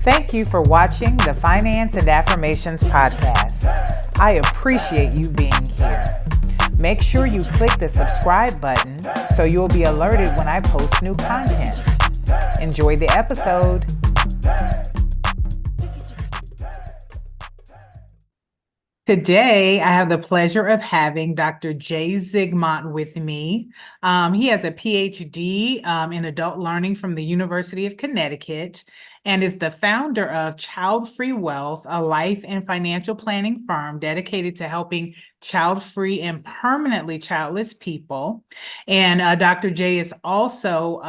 Thank you for watching the Finance and Affirmations podcast. I appreciate you being here. Make sure you click the subscribe button so you'll be alerted when I post new content. Enjoy the episode. Today, I have the pleasure of having Dr. Jay Zigmont with me. He has a PhD in adult learning from the University of Connecticut and is the founder of Childfree Wealth, a life and financial planning firm dedicated to helping child-free and permanently childless people. And Dr. Jay is also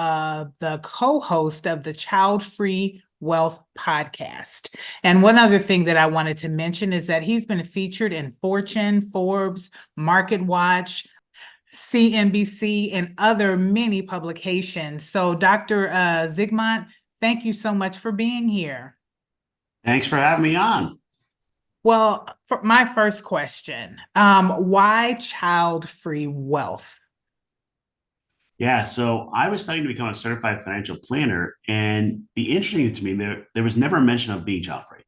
the co-host of the Childfree Wealth podcast. And one other thing that I wanted to mention is that he's been featured in Fortune, Forbes, MarketWatch, CNBC, and other many publications. So Dr. Zigmont, thank you so much for being here. Thanks for having me on. Well, for my first question, why child-free wealth? Yeah, so I was studying to become a certified financial planner, and the interesting thing to me, there was never a mention of being child free.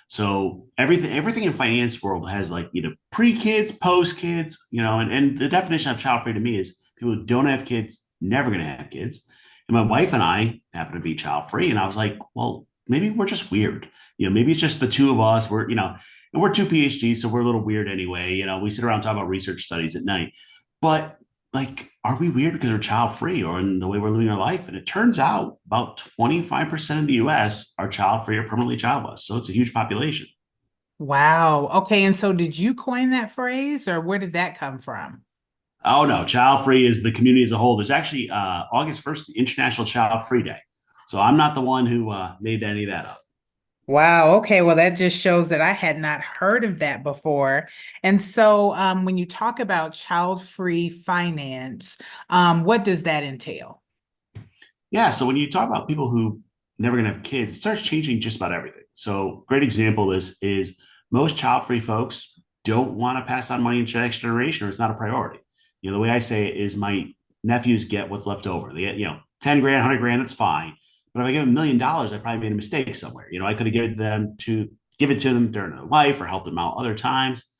So everything in finance world has like either pre-kids, post-kids, and the definition of child free to me is people who don't have kids, never going to have kids. And my wife and I happen to be child free, and I was like, well, maybe we're just weird. Maybe it's just the two of us. And we're two PhDs, so we're a little weird anyway. We sit around talking about research studies at night, but are we weird because we're child free or in the way we're living our life? And it turns out about 25% of the US are child free or permanently childless. So it's a huge population. Wow. Okay. And so did you coin that phrase or where did that come from? Oh, no. Child free is the community as a whole. There's actually August 1st, the International Child Free Day. So I'm not the one who made any of that up. Wow. Okay. Well, that just shows that I had not heard of that before. And so when you talk about child-free finance, what does that entail? Yeah. So when you talk about people who never going to have kids, it starts changing just about everything. So great example of this is most child-free folks don't want to pass on money into the next generation, or it's not a priority. The way I say it is my nephews get what's left over. They get, 10 grand, 100 grand, that's fine. But if I give them $1 million, I probably made a mistake somewhere. I could have give it to them during their life or help them out other times.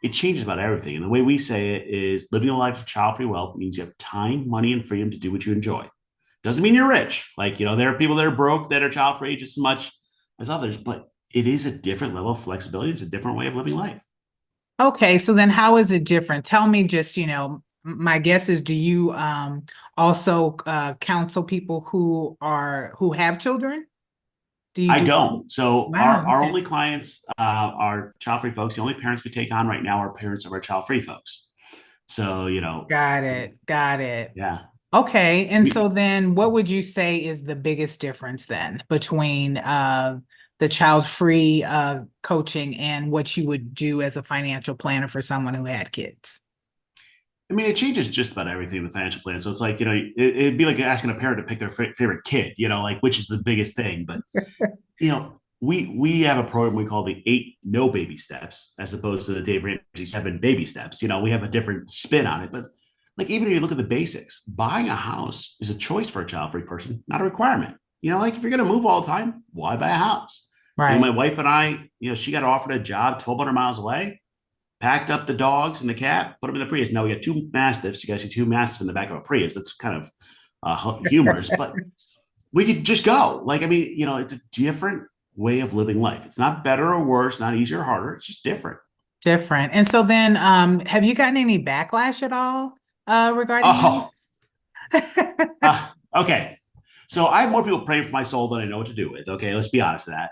It changes about everything. And the way we say it is living a life of child-free wealth means you have time, money, and freedom to do what you enjoy. Doesn't mean you're rich. There are people that are broke that are child-free just as much as others, but it is a different level of flexibility. It's a different way of living life. Okay, so then how is it different? Tell me just, my guess is, do you also counsel people who have children? I don't. So Wow, our okay. only clients are child-free folks. The only parents we take on right now are parents of our child-free folks. So, Got it. yeah. Okay, and so then what would you say is the biggest difference then between the child-free coaching and what you would do as a financial planner for someone who had kids? It changes just about everything in the financial plan. So it's like, it'd be like asking a parent to pick their favorite kid, which is the biggest thing. But, we have a program we call the 8 no baby steps, as opposed to the Dave Ramsey 7 baby steps. We have a different spin on it. But even if you look at the basics, buying a house is a choice for a child-free person, not a requirement. If you're going to move all the time, why buy a house? Right. My wife and I, she got offered a job 1,200 miles away. Packed up the dogs and the cat, put them in the Prius. Now we got 2 Mastiffs. You guys see 2 Mastiffs in the back of a Prius. That's kind of humorous, but we could just go. It's a different way of living life. It's not better or worse, not easier or harder. It's just different. Different. And so then, have you gotten any backlash at all regarding this? Okay. So I have more people praying for my soul than I know what to do with. Okay, let's be honest with that.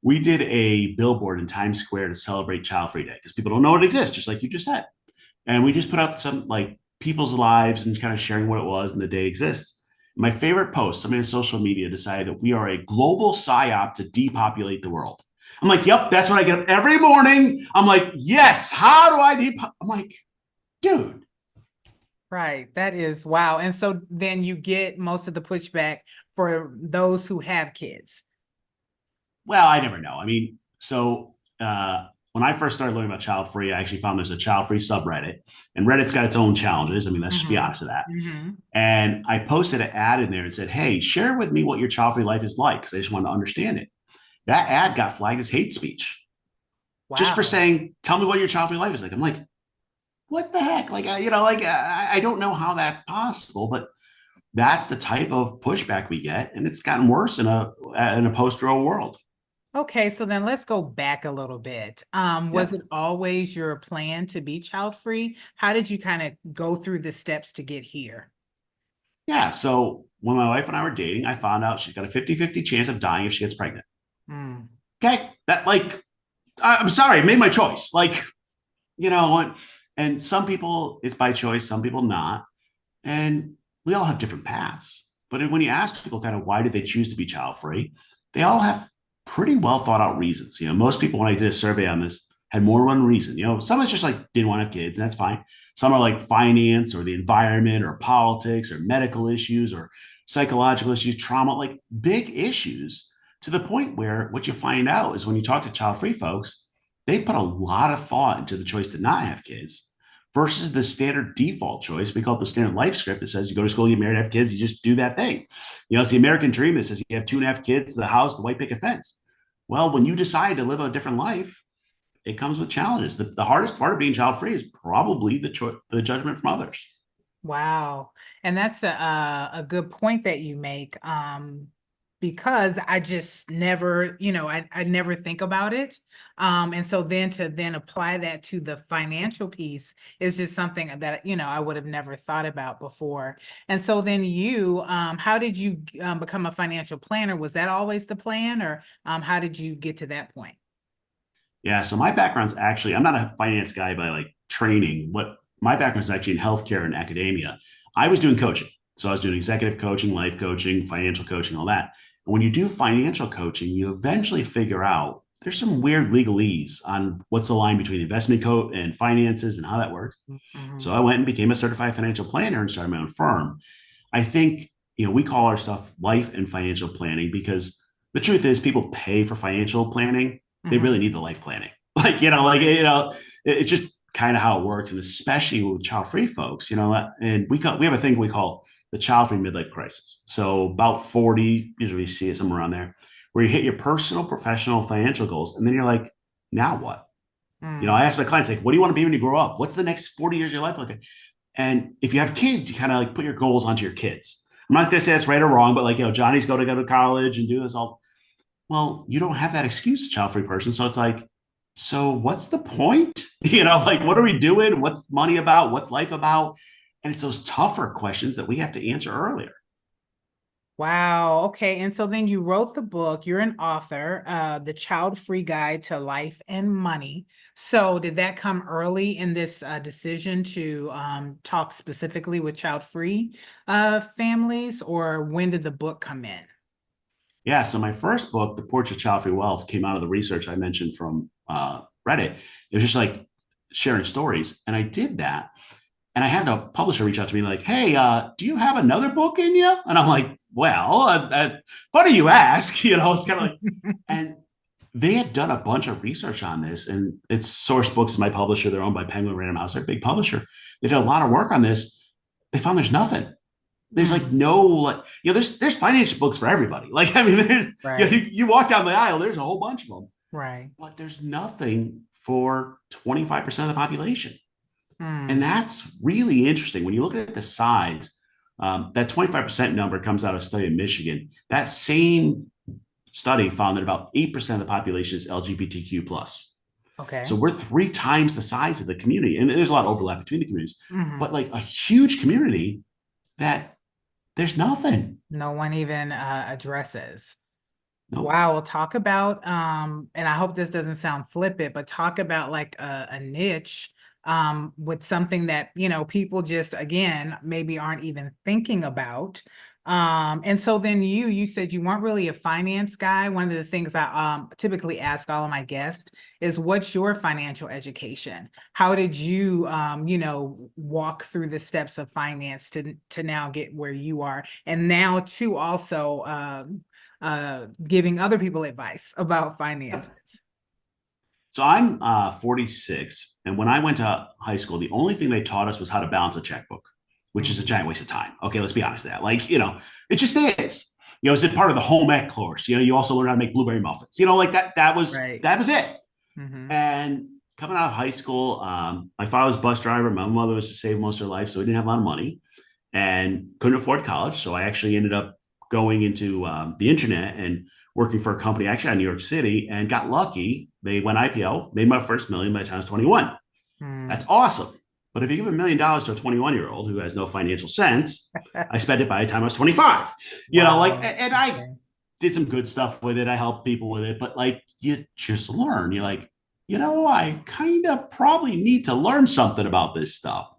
We did a billboard in Times Square to celebrate Child Free Day because people don't know it exists, just like you just said. And we just put out some people's lives and kind of sharing what it was and the day exists. My favorite post, somebody on social media decided that we are a global psyop to depopulate the world. I'm like, yep, that's what I get up every morning. I'm like, yes, how do I I'm like, dude. Right. That is wow. And so then you get most of the pushback for those who have kids. Well, I never know. When I first started learning about child free, I actually found there's a child free subreddit, and Reddit's got its own challenges. Let's just be honest with that. Mm-hmm. And I posted an ad in there and said, hey, share with me what your child free life is like, because I just wanted to understand it. That ad got flagged as hate speech just for Wow. saying, "Tell me what your child free life is like." I'm like, what the heck? Like, I don't know how that's possible, but that's the type of pushback we get, and it's gotten worse in a post-Roe world. Okay, so then let's go back a little bit. Was Yeah, it always your plan to be child free? How did you kind of go through the steps to get here? yeah. So when my wife and I were dating, I found out she's got a 50-50 chance of dying if she gets pregnant. Mm, Okay, that like, I'm sorry, I made my choice. Like, you know, and some people it's by choice, some people not, and we all have different paths. But when you ask people kind of why did they choose to be child free, they all have pretty well thought out reasons. Most people, when I did a survey on this, had more than one reason. Some is just like didn't want to have kids, and that's fine. Some are like finance or the environment or politics or medical issues or psychological issues, trauma, like big issues to the point where what you find out is when you talk to child free folks, they put a lot of thought into the choice to not have kids versus the standard default choice. We call it the standard life script that says you go to school, you get married, have kids, you just do that thing. It's the American dream that says you have 2.5 kids, the house, the white picket fence. Well, when you decide to live a different life, it comes with challenges. The hardest part of being child free is probably the judgment from others. wow. And that's a good point that you make. Because I just never, I never think about it. And so then to then apply that to the financial piece is just something that, I would have never thought about before. And so then how did you become a financial planner? Was that always the plan, or how did you get to that point? Yeah. So my background's actually, I'm not a finance guy by like training. What my background is actually in healthcare and academia. I was doing coaching. So I was doing executive coaching, life coaching, financial coaching, all that. And when you do financial coaching, you eventually figure out there's some weird legalese on what's the line between investment code and finances and how that works. Mhm. So I went and became a certified financial planner and started my own firm. I think, we call our stuff life and financial planning because the truth is people pay for financial planning. They Mhm. really need the life planning. Right. It's just kind of how it works. And especially with child free folks, and we have a thing we call the child free midlife crisis. So about 40, usually you see it somewhere around there, where you hit your personal, professional, financial goals. And then you're like, now what? Mm, I ask my clients, like, what do you want to be when you grow up? What's the next 40 years of your life like? And if you have kids, you kind of like put your goals onto your kids. I'm not going to say that's right or wrong, but like, Johnny's going to go to college and do this all. Well, you don't have that excuse, child free person. So it's like, so what's the point? Like, what are we doing? What's money about? What's life about? And it's those tougher questions that we have to answer earlier. wow. Okay. And so then you wrote the book, you're an author, The Child Free Guide to Life and Money. So did that come early in this decision to talk specifically with child free families, or when did the book come in? Yeah. So my first book, The Portrait of Child Free Wealth, came out of the research I mentioned from Reddit. It was just like sharing stories. And I did that. And I had a publisher reach out to me like, "Hey, do you have another book in you?" And I'm like, "Well, funny you ask." It's kind of like, and they had done a bunch of research on this, and it's Source Books, my publisher. They're owned by Penguin Random House, they're a big publisher. They did a lot of work on this. They found there's nothing. There's like Mm, no like, there's financial books for everybody. Like, I mean, there's right, you walk down the aisle, there's a whole bunch of them, right. but there's nothing for 25% of the population. And Mm, that's really interesting. When you look at the size, that 25% number comes out of a study in Michigan. That same study found that about 8% of the population is LGBTQ plus. So okay. we're 3 times the size of the community. And there's a lot of overlap between the communities, Hmm. but like a huge community that there's nothing. No one even addresses. Nope. Wow, well, talk about and I hope this doesn't sound flippant, but talk about like a niche with something that, people just again maybe aren't even thinking about. And so then you said you weren't really a finance guy. One of the things I typically ask all of my guests is, what's your financial education? How did you walk through the steps of finance to now get where you are? And now to also giving other people advice about finances. So I'm 46. And when I went to high school, the only thing they taught us was how to balance a checkbook, which is a Mhm. giant waste of time. Okay, let's be honest with that. Like, it just is. is it part of the home ec course? You also learn how to make blueberry muffins. Like Right. that was it. Mm-hmm. And coming out of high school, my father was a bus driver. My mother was to save most of her life, so we didn't have a lot of money and couldn't afford college. So I actually ended up going into the internet and working for a company actually out of New York City and got lucky. They went IPO, made my first million by the time I was 21. That's Mm. awesome. But if you give $1 million to a 21-year-old who has no financial sense, I spent it by the time I was 25. Wow. And I Okay. did some good stuff with it. I helped people with it, but like you just learn. You're like, I kind of probably need to learn something about this stuff.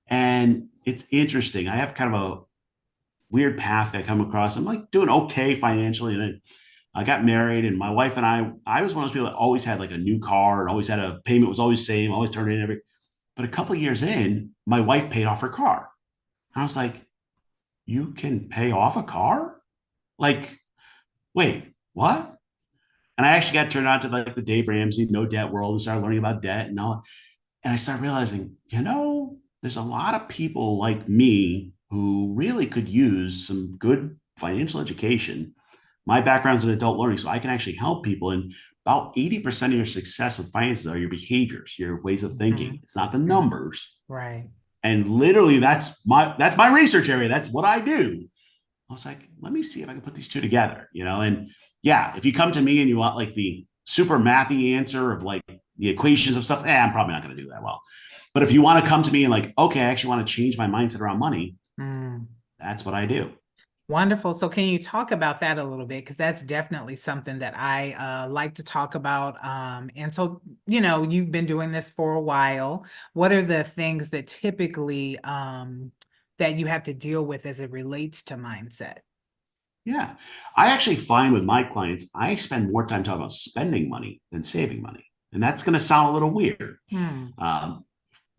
And it's interesting. I have kind of a weird path I come across. I'm like doing okay financially. And I got married, and my wife and I was one of those people that always had like a new car and always had a payment was always the same, always turned in every. But a couple of years in, my wife paid off her car. I was like, you can pay off a car? Like, wait, what? And I actually got turned on to like the Dave Ramsey no debt world and started learning about debt and all. And I started realizing, there's a lot of people like me who really could use some good financial education. My background's in adult learning, so I can actually help people. And about 80% of your success with finances are your behaviors, your ways of Mm-hmm. thinking. It's not the Mm-hmm. numbers. Right. And literally that's my research area. That's what I do. I was like, let me see if I can put these two together. And yeah, if you come to me and you want like the super mathy answer of like the equations of stuff, I'm probably not going to do that well. But if you want to come to me and like, okay, I actually want to change my mindset around money, Mm. that's what I do. Wonderful. So can you talk about that a little bit? Because that's definitely something that I like to talk about. And so, you've been doing this for a while. What are the things that typically that you have to deal with as it relates to mindset? Yeah. I actually find with my clients, I spend more time talking about spending money than saving money. And that's going to sound a little weird. Hmm. Um,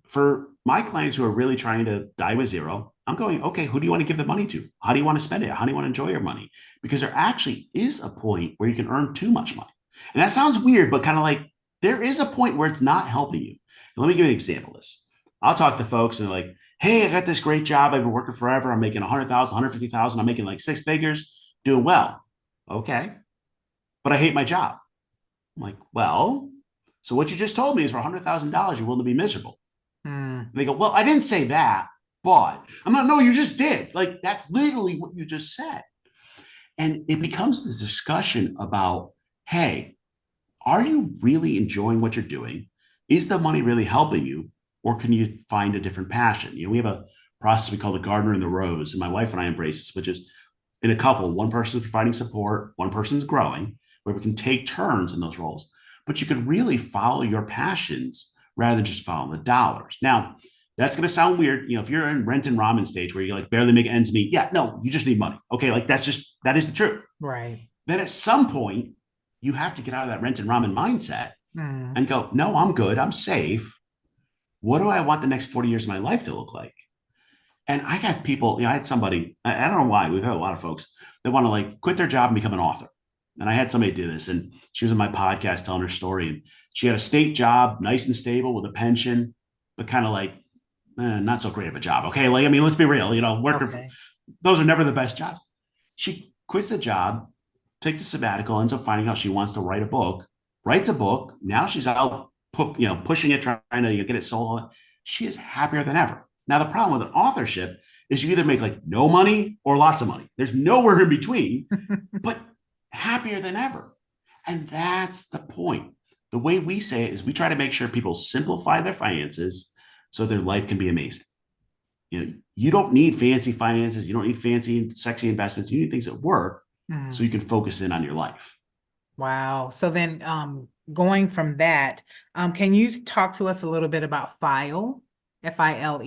for my clients who are really trying to die with zero, I'm going, okay, who do you want to give the money to? How do you want to spend it? How do you want to enjoy your money? Because there actually is a point where you can earn too much money. And that sounds weird, but kind of like there is a point where it's not helping you. And let me give you an example of this. I'll talk to folks and they're like, hey, I got this great job. I've been working forever. I'm making 100,000, 150,000. I'm making like six figures, doing well. Okay. But I hate my job. I'm like, well, so what you just told me is for $100,000, you're willing to be miserable. Hmm. And they go, well, I didn't say that, but I'm not, no, you just did. Like, that's literally what you just said. And it becomes this discussion about, hey, are you really enjoying what you're doing? Is the money really helping you? Or can you find a different passion? We have a process we call the gardener and the rose. And my wife and I embrace this, which is in a couple, one person is providing support, one person's growing, where we can take turns in those roles. But you can really follow your passions rather than just following the dollars. Now, that's going to sound weird. If you're in rent and ramen stage where you like barely make ends meet, yeah, no, you just need money. Okay, like that is the truth. Right. Then at some point, you have to get out of that rent and ramen mindset Hmm. and go, no, I'm good. I'm safe. What do I want the next 40 years of my life to look like? And I have people, I had somebody, I don't know why, we've had a lot of folks that want to like quit their job and become an author. And I had somebody do this, and she was on my podcast telling her story. And she had a state job, nice and stable with a pension, but kind of like not so great of a job. Okay. Like, I mean, let's be real, working, Okay. those are never the best jobs. She quits the job, takes a sabbatical, ends up finding out she wants to write a book, writes a book. Now she's out, pushing it, trying to get it sold. She is happier than ever. Now, the problem with an authorship is you either make like no money or lots of money. There's nowhere in between, but happier than ever. And that's the point. The way we say it is we try to make sure people simplify their finances so their life can be amazing. You don't need fancy finances. You don't need fancy and sexy investments. You need things that work so Hmm. you can focus in on your life. Wow. So then, going from that, can you talk to us a little bit about FILE, FILE?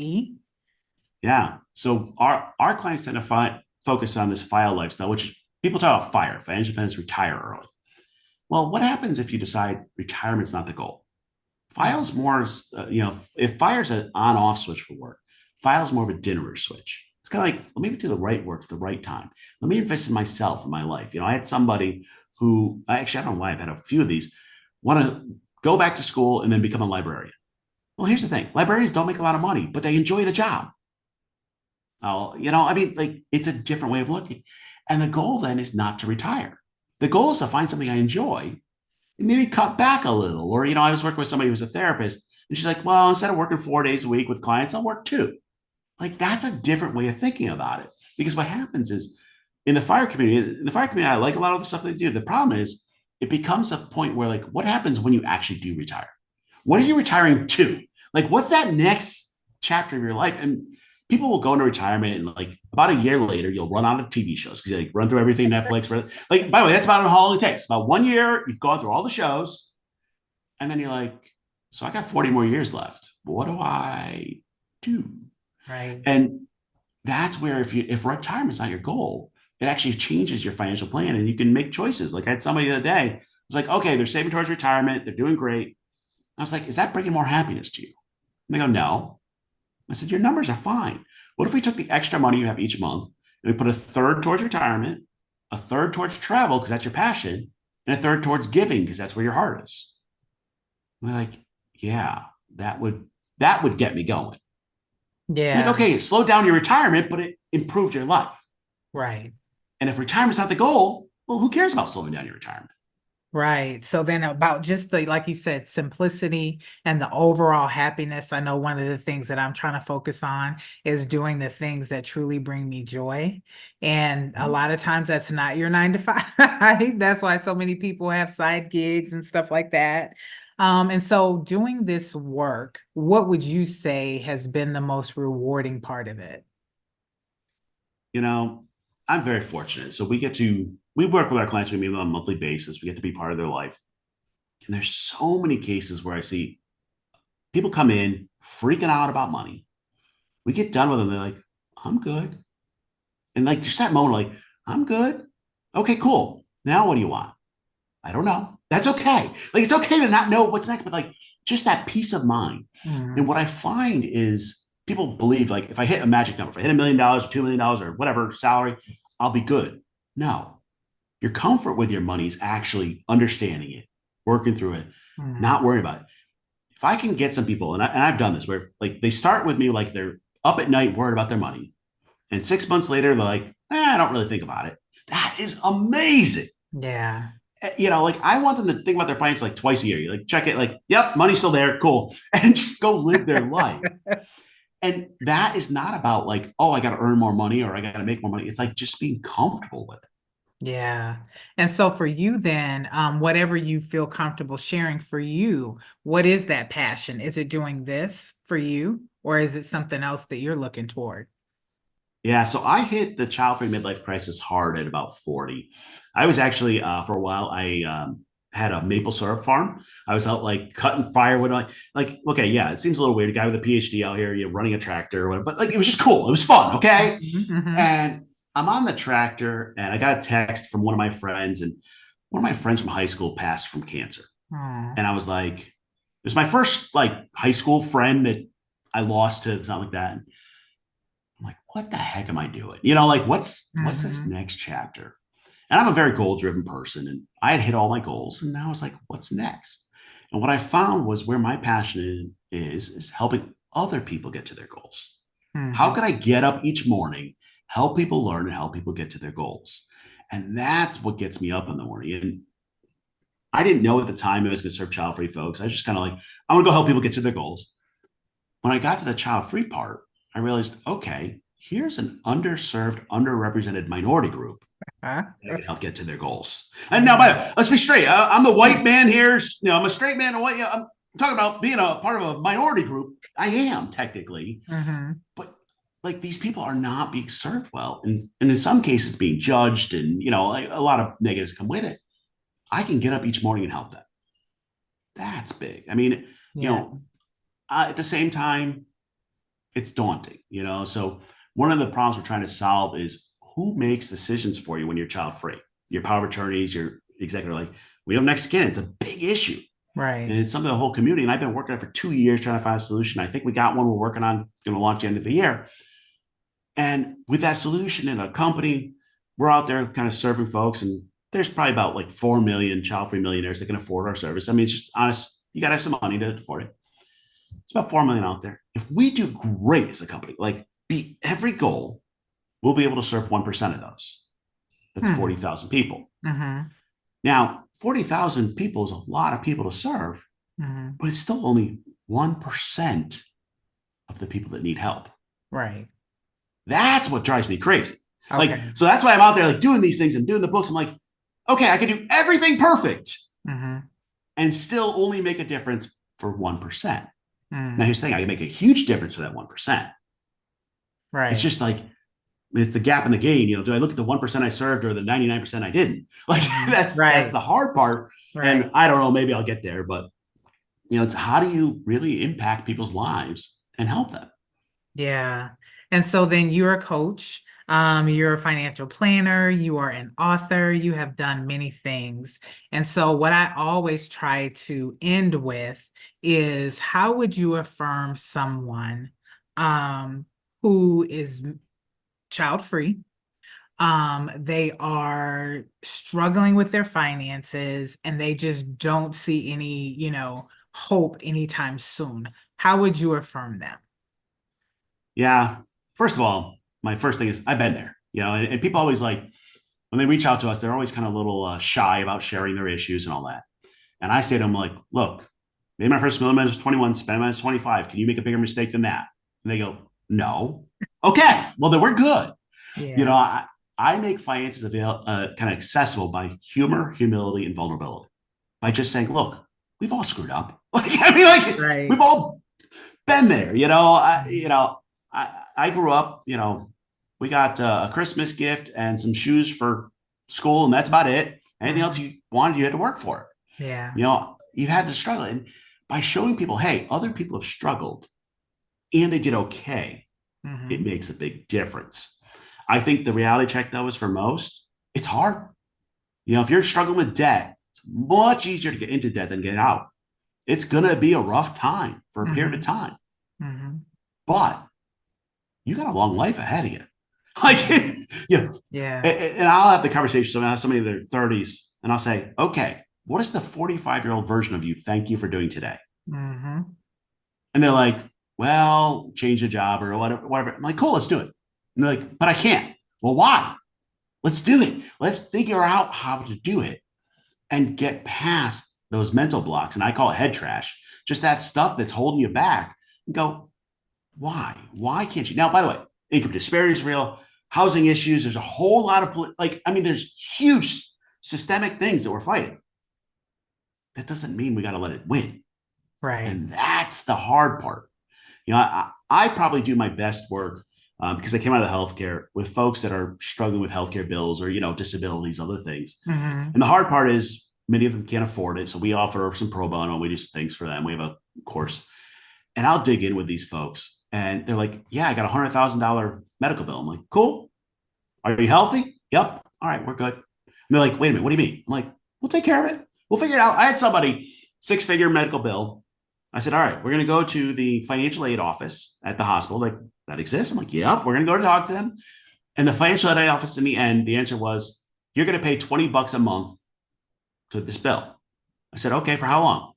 Yeah. So our clients tend to focus on this file lifestyle, which people talk about FIRE, financial independence, retire early. Well, what happens if you decide retirement's not the goal? Mm. File's more, if FIRE's an on-off switch for work, file's more of a dinner switch. It's kind of like, let me do the right work at the right time. Let me invest in myself in my life. I had somebody who I don't know why I've had a few of these want to go back to school and then become a librarian. Well, here's the thing: librarians don't make a lot of money, but they enjoy the job. Oh, I mean, like it's a different way of looking. And the goal then is not to retire. The goal is to find something I enjoy and maybe cut back a little. Or, I was working with somebody who's a therapist, and she's like, well, instead of working 4 days a week with clients, I'll work two. Like, that's a different way of thinking about it. Because what happens is in the fire community, I like a lot of the stuff they do. The problem is it becomes a point where, like, what happens when you actually do retire? What are you retiring to? Like, what's that next chapter of your life? And people will go into retirement, and like about a year later, you'll run out of TV shows because you like run through everything Netflix. Like, by the way, that's about how long it takes. About 1 year, you've gone through all the shows, and then you're like, so I got 40 more years left. What do I do? Right. And that's where if retirement's not your goal, it actually changes your financial plan and you can make choices. Like I had somebody the other day, it's like, okay, they're saving towards retirement, they're doing great. I was like, is that bringing more happiness to you? And they go, no. I said, your numbers are fine. What if we took the extra money you have each month and we put a third towards retirement, a third towards travel, because that's your passion, and a third towards giving, because that's where your heart is. And they're like, yeah, that would get me going. I'm like, Yeah. okay, it slowed down your retirement, but it improved your life. Right. And if retirement's not the goal, well, who cares about slowing down your retirement? Right. So then about just the, like you said, simplicity and the overall happiness. I know one of the things that I'm trying to focus on is doing the things that truly bring me joy. And a lot of times that's not your 9 to 5. That's why so many people have side gigs and stuff like that. And so doing this work, what would you say has been the most rewarding part of it? You know, I'm very fortunate. So we work with our clients, we meet them on a monthly basis. We get to be part of their life. And there's so many cases where I see people come in freaking out about money. We get done with them. They're like, I'm good. And like just that moment, like, I'm good. Okay, cool. Now what do you want? I don't know. That's okay. Like it's okay to not know what's next, but like just that peace of mind. And Mm, what I find is people believe like if I hit a magic number, if I hit $1 million or $2 million or whatever salary, I'll be good. No, your comfort with your money is actually understanding it, working through it, mm, not worrying about it. If I can get some people, and I've done this where like they start with me like they're up at night worried about their money. And 6 months later, they're like, I don't really think about it. That is amazing. yeah. Like I want them to think about their finances like twice a year. You like check it, like, yep, money's still there, cool, and just go live their life. And that is not about like, oh, I got to earn more money or I got to make more money. It's like just being comfortable with it. Yeah. And so for you then, whatever you feel comfortable sharing for you, what is that passion? Is it doing this for you, or is it something else that you're looking toward? Yeah, so I hit the child-free midlife crisis hard at about 40. I was actually for a while I had a maple syrup farm. I was out like cutting firewood. Like okay, yeah, it seems a little weird. A guy with a PhD out here, running a tractor or whatever, but like it was just cool. It was fun. Okay, Mhm, mhm. and I'm on the tractor and I got a text from one of my friends, and one of my friends from high school passed from cancer. Aw. And I was like, it was my first like high school friend that I lost to something like that. I'm like, what the heck am I doing? Like what's this Mhm. next chapter? And I'm a very goal driven person, and I had hit all my goals, and now I was like, what's next? And what I found was where my passion is helping other people get to their goals. How Mhm. can I get up each morning, help people learn, and help people get to their goals? And that's what gets me up in the morning. And I didn't know at the time it was going to serve child free folks. I was just kind of like, I'm going to go help people get to their goals. When I got to the child free part, I realized, okay, here's an underserved, underrepresented minority group Huh? that I can help get to their goals. And now, by the Mhm. way, let's be straight. I'm the white man here. I'm a straight man. I'm talking about being a part of a minority group. I am technically, Mhm. but like these people are not being served well, and in some cases being judged, and like a lot of negatives come with it. I can get up each morning and help them. That's big. I mean, you Yeah. know, at the same time, it's daunting. So one of the problems we're trying to solve is who makes decisions for you when you're child free. Your power of attorneys, your executive, like we have next again. It's a big issue, Right. and it's something the whole community. And I've been working on it for 2 years trying to find a solution. I think we got one we're working on, going to launch the end of the year. And with that solution in a company, we're out there kind of serving folks, and there's probably about like 4 million child free millionaires that can afford our service. I mean, it's just honest. You got to have some money to afford it. It's about 4 million out there. If we do great as a company, like beat every goal, we'll be able to serve 1% of those. That's Hmm. 40,000 people. Mm-hmm. Now, 40,000 people is a lot of people to serve, Mm-hmm. but it's still only 1% of the people that need help. Right. That's what drives me crazy. Like, Okay. so that's why I'm out there like doing these things and doing the books. I'm like, okay, I can do everything perfect Mm-hmm. and still only make a difference for 1%. Now, Mm. here's the thing, I can make a huge difference for that 1%. It's Right. just like, it's the gap in the gain. Do I look at the 1% I served or the 99% I didn't? Like, Mm-hmm. that's Right. the hard part. Right. And I don't know, maybe I'll get there, but it's how do you really impact people's lives and help them? Yeah. And so then you're a coach, you're a financial planner, you are an author, you have done many things. And so what I always try to end with is how would you affirm someone um, who is child free? They are struggling with their finances and they just don't see any, hope anytime soon. How would you affirm them? Yeah. First of all, my first thing is I've been there, and people always like when they reach out to us, they're always kind of a little shy about sharing their issues and all that. And I say to them, like, look, maybe my first million was 21, spend minus 25. Can you make a bigger mistake than that? And they go, no. Okay. Well, then we're good. You know, Yeah. I, I make finances available, kind of accessible by humor, humility, and vulnerability. By just saying, look, we've all screwed up. Like we've Right. all been there. Mhm. I grew up. We got a Christmas gift and some shoes for school, and that's about it. Anything else Mhm. you wanted, you had to work for it. Yeah. You had to struggle, and by showing people, hey, other people have struggled and they did okay, it Hmm. makes a big difference. I think the reality check, though, is for most, it's hard. If you're struggling with debt, it's much easier to get into debt than get out. It's going to be a rough time for a period of Hmm. time, Hmm. but you got a long life ahead of you. Like, yeah. Yeah. And I'll have the conversation. So I have somebody in their 30s, and I'll say, okay, what is the 45-year-old version of you thank you for doing today? Hmm. And they're like, well, change the job or whatever, whatever. I'm like, cool, let's do it. And they're like, but I can't. Well, why? Let's do it. Let's figure out how to do it and get past those mental blocks. And I call it head trash, just that stuff that's holding you back and go, why? Why can't you? Now, by the way, income disparity is real, housing issues. There's a whole lot of, there's huge systemic things that we're fighting. That doesn't mean we got to let it win. Right. And that's the hard part. I probably do my best work because I came out of healthcare with folks that are struggling with healthcare bills or, disabilities, other things. Hmm. And the hard part is many of them can't afford it. So we offer some pro bono. We do some things for them. We have a course. And I'll dig in with these folks. And they're like, yeah, I got $100,000 medical bill. I'm like, cool. Are you healthy? Yep. All right, we're good. And they're like, wait a minute, what do you mean? I'm like, we'll take care of it. We'll figure it out. I had somebody, six-figure medical bill. I said, all right, we're going to go to the financial aid office at the hospital. Like, that exists? I'm like, yep, we're going to go to talk to them. And the financial aid office, in the end, the answer was, you're going to pay $20 a month to this bill. I said, okay, for how long?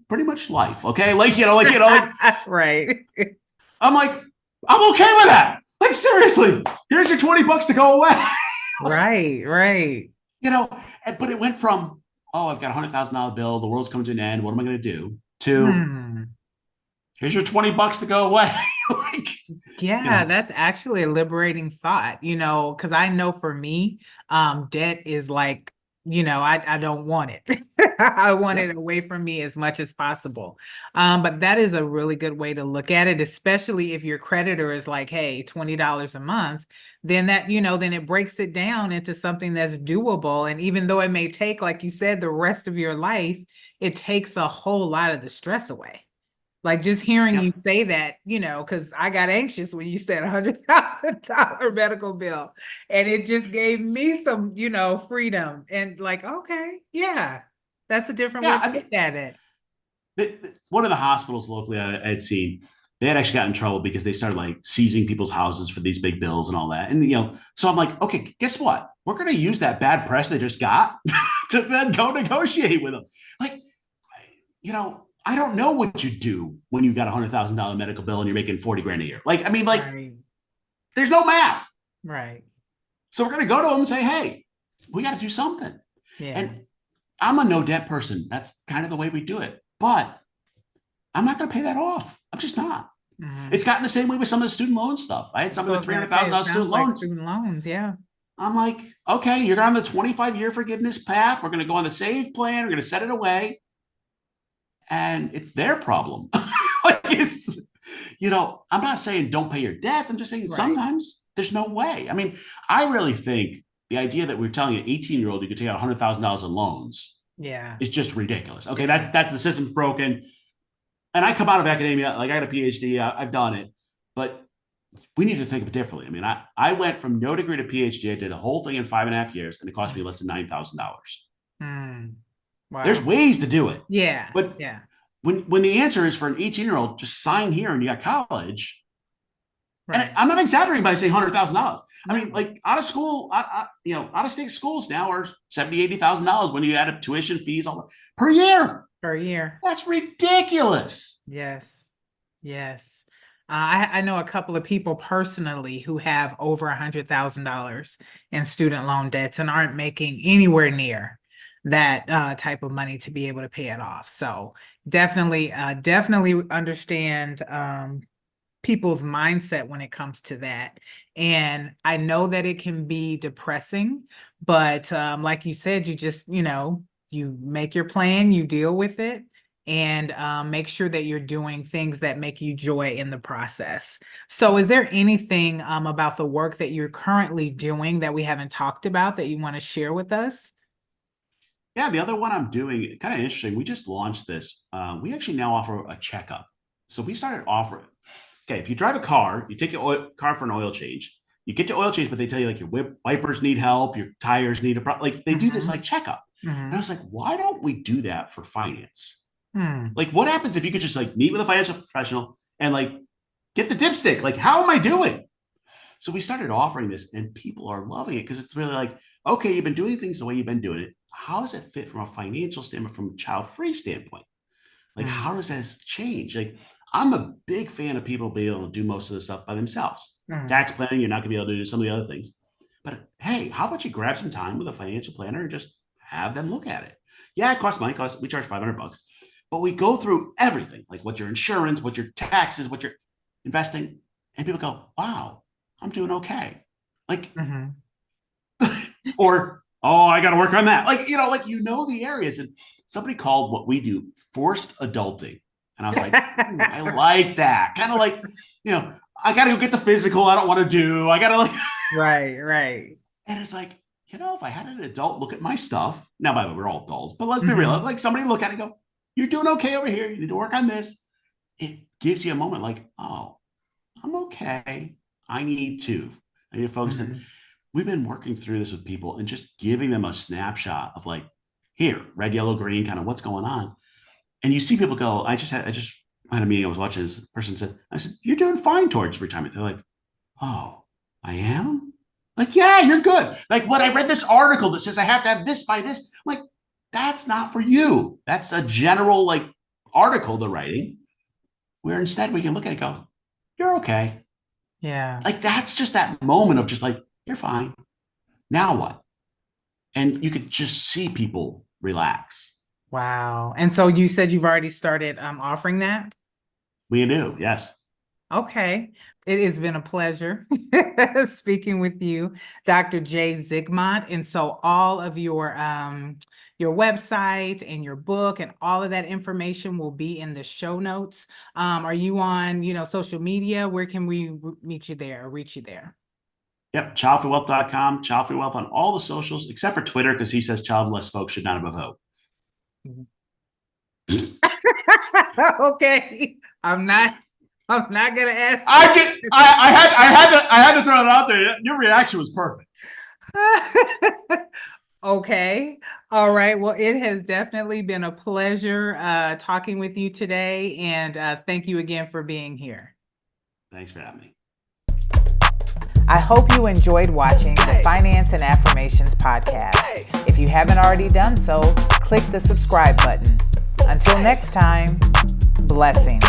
Pretty much life. Okay. Like, Right. I'm like, I'm okay with that. Like, seriously, here's your $20 to go away. Right. Right. you know, but it went from, oh, I've got $100,000 bill. The world's coming to an end. What am I going to do? To Hmm. here's your $20 to go away. like, you Yeah, know, that's actually a liberating thought, because I know for me, debt is like, I don't want it. I want yeah, it away from me as much as possible. But that is a really good way to look at it, especially if your creditor is like, hey, $20 a month, then then it breaks it down into something that's doable. And even though it may take, like you said, the rest of your life, it takes a whole lot of the stress away. Like just hearing yeah, you say that, because I got anxious when you said $100,000 medical bill, and it just gave me some, freedom and like, okay, yeah, that's a different way yeah. to look at it. One of the hospitals locally I had seen, they had actually got in trouble because they started like seizing people's houses for these big bills and all that. And, so I'm like, okay, guess what? We're going to use that bad press they just got to then go negotiate with them. Like, I don't know what you do when you got $100,000 medical bill and you're making 40 grand a year. Like, Right, there's no math. right. So we're going to go to them and say, hey, we got to do something. Yeah. And I'm a no debt person. That's kind of the way we do it. But I'm not going to pay that off. I'm just not. Mm-hmm. It's gotten the same way with some of the student loan stuff. I had somebody with $300,000 student loans. Student loans, yeah. I'm like, okay, you're on the 25-year forgiveness path. We're going to go on the save plan. We're going to set it away. And it's their problem. Like it's, I'm not saying don't pay your debts. I'm just saying sometimes there's no way. I mean, I really think the idea that we're telling an 18-year-old you could take out $100,000 in loans is just ridiculous. Okay, that's the system's broken. And I come out of academia, like I got a PhD, I've done it, but we need to think of it differently. I mean, I went from no degree to PhD. I did the whole thing in 5.5 years, and it cost me less than $9,000. Wow. There's ways to do it. Yeah. But yeah. When the answer is for an 18-year-old, just sign here and you got college. Right. And I'm not exaggerating by saying $100,000. I mean, like out of school, out of state schools now are $70,000, $80,000 when you add up tuition fees per year. Per year. That's ridiculous. Yes. Yes. I know a couple of people personally who have over $100,000 in student loan debts and aren't making anywhere near that type of money to be able to pay it off. So definitely understand people's mindset when it comes to that. And I know that it can be depressing, but like you said, you just, you make your plan, you deal with it, and make sure that you're doing things that make you joy in the process. So is there anything about the work that you're currently doing that we haven't talked about that you want to share with us? Yeah, the other one I'm doing, kind of interesting. We just launched this. We actually now offer a checkup. So we started offering, okay, if you drive a car, you take your car for an oil change. You get your oil change, but they tell you like your wipers need help, your tires need they do this like checkup. And I was like, why don't we do that for finance? Like, what happens if you could just like meet with a financial professional and like get the dipstick? Like, how am I doing? So we started offering this, and people are loving it because it's really like, okay, you've been doing things the way you've been doing it. How does it fit from a financial standpoint, from a child-free standpoint? Like, how does that change? Like, I'm a big fan of people being able to do most of the stuff by themselves. Tax planning, you're not going to be able to do some of the other things. But hey, how about you grab some time with a financial planner and just have them look at it? Yeah, it costs money. We charge $500, but we go through everything, like what your insurance, what your taxes, what you're investing, and people go, "Wow, I'm doing okay." Like, or oh, I got to work on that. Like, the areas. And somebody called what we do forced adulting. And I was like, I like that. Kind of like, I got to go get the physical I don't want to do. I got to like. Right. And it's like, if I had an adult look at my stuff, now, by the way, we're all adults, but let's be real. Like somebody look at it and go, you're doing okay over here. You need to work on this. It gives you a moment like, oh, I'm okay. I need to focus in. We've been working through this with people and just giving them a snapshot of like, here, red, yellow, green, kind of what's going on. And you see people go, I just had a meeting. I was watching, this person said, you're doing fine towards retirement. They're like, oh, I am? Like, yeah, you're good. Like, what I read this article that says I have to have this by this. I'm like, that's not for you. That's a general like article they're writing, where instead we can look at it and go, you're okay. Yeah. Like, that's just that moment of just like, you're fine. Now what? And you could just see people relax. Wow. And so you said you've already started offering that? We do, yes. Okay. It has been a pleasure speaking with you, Dr. Jay Zigmont. And so all of your website and your book and all of that information will be in the show notes. Are you on, social media? Where can we meet you there or reach you there? Yep, childfreewealth.com, childfreewealth on all the socials, except for Twitter, because he says childless folks should not have a vote. Okay. I'm not gonna ask. I had to throw it out there. Your reaction was perfect. Okay. All right. Well, it has definitely been a pleasure talking with you today, and thank you again for being here. Thanks for having me. I hope you enjoyed watching the Finance and Affirmations podcast. If you haven't already done so, click the subscribe button. Until next time, blessings.